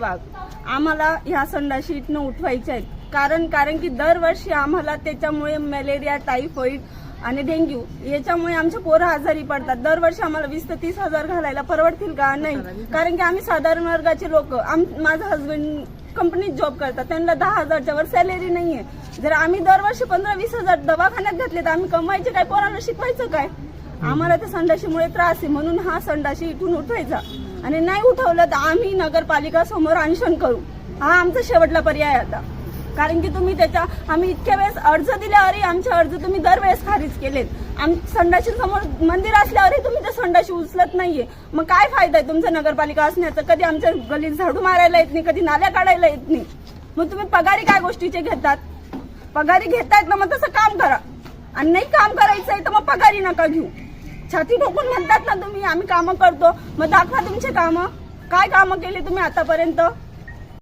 आम्हाला ह्या संडाशी इथनं उठवायच्या आहेत कारण की दरवर्षी आम्हाला त्याच्यामुळे मलेरिया, टायफॉइड आणि डेंग्यू याच्यामुळे आमच्या पोरं आजारी पडतात। दरवर्षी आम्हाला 20 ते 30 हजार घालायला परवडतील का? नाही, कारण की आम्ही साधारण वर्गाचे लोक। माझा हस्बंड कंपनीत जॉब करतात, त्यांना 10,000च्या वर सॅलरी नाहीये। जर आम्ही दरवर्षी 15-20 हजार दवाखान्यात घातले तर आम्ही कमवायचे काय, पोरांना शिकवायचं काय? आम्हाला त्या संडाशीमुळे त्रास आहे, म्हणून हा संडाशी इथून उठवायचा आणि नाही उठवलं तर आम्ही नगरपालिका समोर अनशन करू। हा आमचा शेवटला पर्याय आता, कारण की तुम्ही आम्ही इतक्या वेळेस अर्ज दिल्यावरही आमचे अर्ज तुम्ही दरवेळेस खारिज केलेत। संडाशी समोर मंदिर असल्यावरही तुम्ही त्या संडाशी उचलत नाहीये। मग काय फायदा आहे तुमचा नगरपालिका असण्याचा? कधी आमच्या गलीत झाडू मारायला येत नाही, कधी नाल्या काढायला येत नाही। मग तुम्ही पगारी काय गोष्टीचे घेतात? पगारी घेतायत ना, मग तसं काम करा, आणि नाही काम करायचंय तर मग पगारी नका घेऊ। छाती ठोकून म्हणतात ना तुम्ही आम्ही कामं करतो, मग दाखवा तुमचे कामं, काय कामं केली तुम्ही आतापर्यंत?